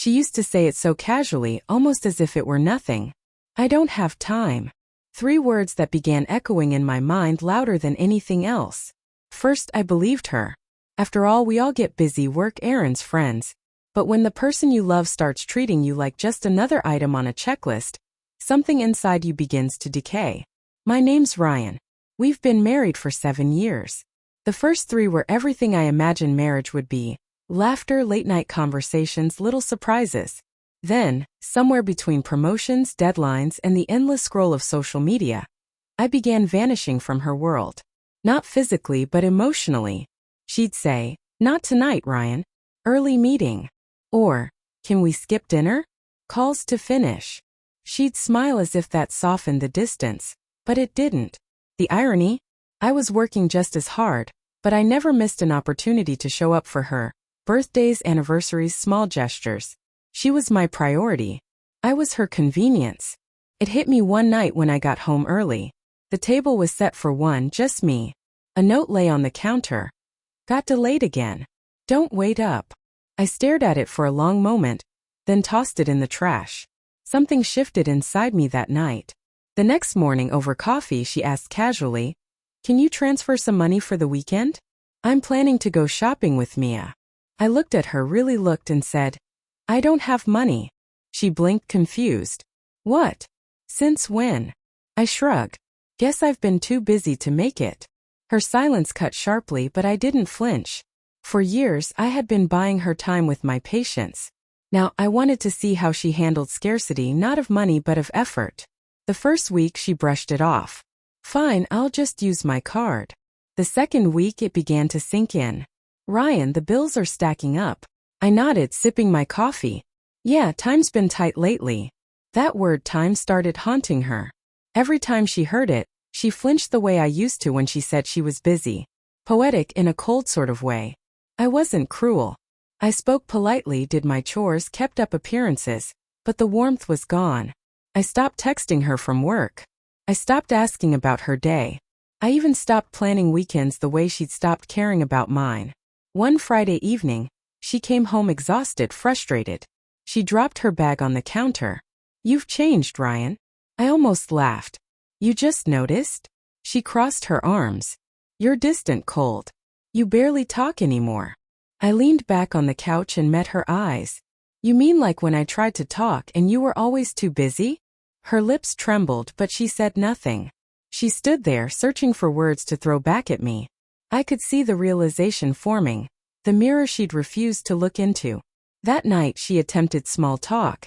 She used to say it so casually, almost as if it were nothing. I don't have time. 3 words that began echoing in my mind louder than anything else. First, I believed her. After all, we all get busy, work, errands, friends. But when the person you love starts treating you like just another item on a checklist, something inside you begins to decay. My name's Ryan. We've been married for 7 years. The first 3 were everything I imagined marriage would be. Laughter, late-night conversations, little surprises. Then, somewhere between promotions, deadlines, and the endless scroll of social media, I began vanishing from her world. Not physically, but emotionally. She'd say, "Not tonight, Ryan. Early meeting." Or, "Can we skip dinner?" Calls to finish. She'd smile as if that softened the distance, but it didn't. The irony? I was working just as hard, but I never missed an opportunity to show up for her. Birthdays, anniversaries, small gestures. She was my priority. I was her convenience. It hit me one night when I got home early. The table was set for 1, just me. A note lay on the counter. Got delayed again. Don't wait up. I stared at it for a long moment, then tossed it in the trash. Something shifted inside me that night. The next morning over coffee she asked casually, "Can you transfer some money for the weekend? I'm planning to go shopping with Mia." I looked at her, really looked, and said, "I don't have money." She blinked, confused. "What? Since when?" I shrugged. "Guess I've been too busy to make it." Her silence cut sharply, but I didn't flinch. For years, I had been buying her time with my patience. Now, I wanted to see how she handled scarcity, not of money but of effort. The first week, she brushed it off. "Fine, I'll just use my card." The second week, it began to sink in. "Ryan, the bills are stacking up." I nodded, sipping my coffee. "Yeah, time's been tight lately." That word time started haunting her. Every time she heard it, she flinched the way I used to when she said she was busy. Poetic in a cold sort of way. I wasn't cruel. I spoke politely, did my chores, kept up appearances, but the warmth was gone. I stopped texting her from work. I stopped asking about her day. I even stopped planning weekends the way she'd stopped caring about mine. One Friday evening, she came home exhausted, frustrated. She dropped her bag on the counter. "You've changed, Ryan." I almost laughed. "You just noticed?" She crossed her arms. "You're distant, cold. You barely talk anymore." I leaned back on the couch and met her eyes. "You mean like when I tried to talk and you were always too busy?" Her lips trembled, but she said nothing. She stood there, searching for words to throw back at me. I could see the realization forming, the mirror she'd refused to look into. That night she attempted small talk,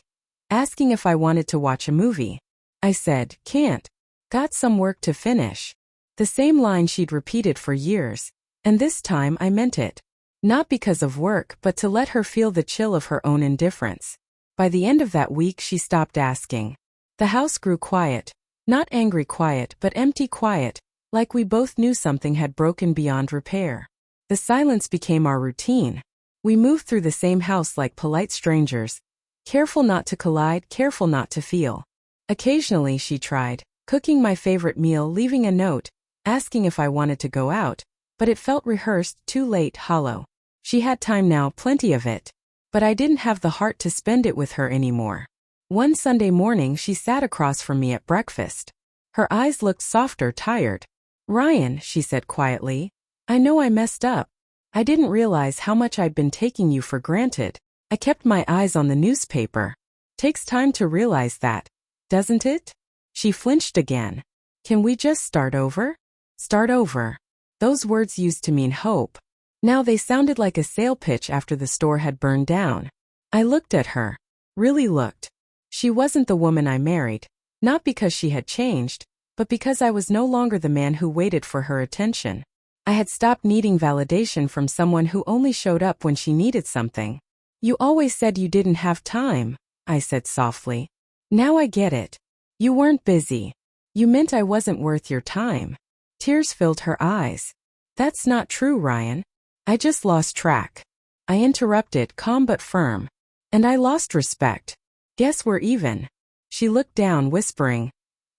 asking if I wanted to watch a movie. I said, "Can't. Got some work to finish." The same line she'd repeated for years, and this time I meant it. Not because of work, but to let her feel the chill of her own indifference. By the end of that week she stopped asking. The house grew quiet. Not angry quiet, but empty quiet, like we both knew something had broken beyond repair. The silence became our routine. We moved through the same house like polite strangers, careful not to collide, careful not to feel. Occasionally she tried, cooking my favorite meal, leaving a note, asking if I wanted to go out, but it felt rehearsed, too late, hollow. She had time now, plenty of it. But I didn't have the heart to spend it with her anymore. One Sunday morning she sat across from me at breakfast. Her eyes looked softer, tired. "Ryan," she said quietly, "I know I messed up. I didn't realize how much I'd been taking you for granted. I kept my eyes on the newspaper. Takes time to realize that, doesn't it?" She flinched again. "Can we just start over?" Start over. Those words used to mean hope. Now they sounded like a sale pitch after the store had burned down. I looked at her. Really looked. She wasn't the woman I married. Not because she had changed, but because I was no longer the man who waited for her attention. I had stopped needing validation from someone who only showed up when she needed something. "You always said you didn't have time," I said softly. "Now I get it. You weren't busy. You meant I wasn't worth your time." Tears filled her eyes. "That's not true, Ryan. I just lost track." I interrupted, calm but firm. "And I lost respect. Guess we're even." She looked down, whispering,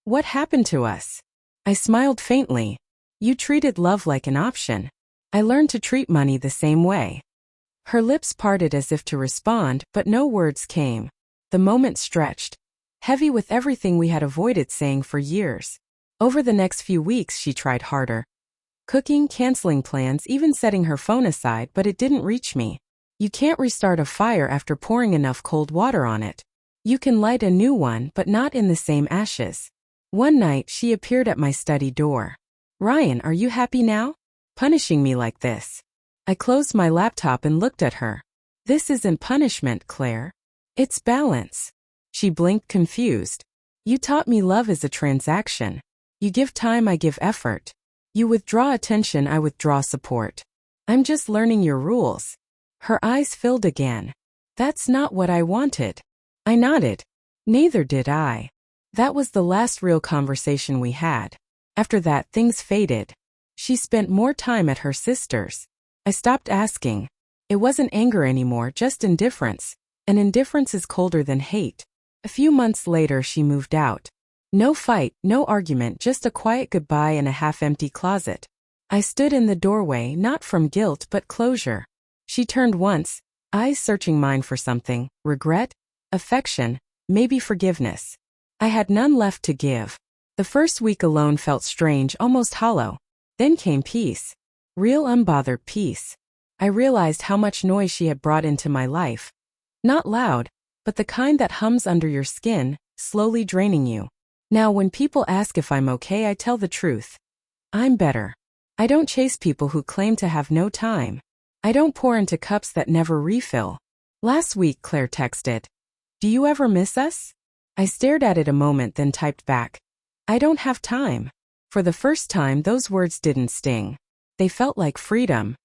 "What happened to us?" I smiled faintly. "You treated love like an option. I learned to treat money the same way." Her lips parted as if to respond, but no words came. The moment stretched, heavy with everything we had avoided saying for years. Over the next few weeks she tried harder. Cooking, canceling plans, even setting her phone aside, but it didn't reach me. You can't restart a fire after pouring enough cold water on it. You can light a new one, but not in the same ashes. One night she appeared at my study door. "Ryan, are you happy now? Punishing me like this." I closed my laptop and looked at her. "This isn't punishment, Claire. It's balance." She blinked confused. "You taught me love is a transaction. You give time, I give effort. You withdraw attention, I withdraw support. I'm just learning your rules." Her eyes filled again. "That's not what I wanted." I nodded. "Neither did I." That was the last real conversation we had. After that, things faded. She spent more time at her sister's. I stopped asking. It wasn't anger anymore, just indifference. And indifference is colder than hate. A few months later she moved out. No fight, no argument, just a quiet goodbye in a half-empty closet. I stood in the doorway, not from guilt but closure. She turned once, eyes searching mine for something: regret, affection, maybe forgiveness. I had none left to give. The first week alone felt strange, almost hollow. Then came peace. Real unbothered peace. I realized how much noise she had brought into my life. Not loud, but the kind that hums under your skin, slowly draining you. Now when people ask if I'm okay, I tell the truth. I'm better. I don't chase people who claim to have no time. I don't pour into cups that never refill. Last week Claire texted, "Do you ever miss us?" I stared at it a moment, then typed back, "I don't have time." For the first time those words didn't sting. They felt like freedom.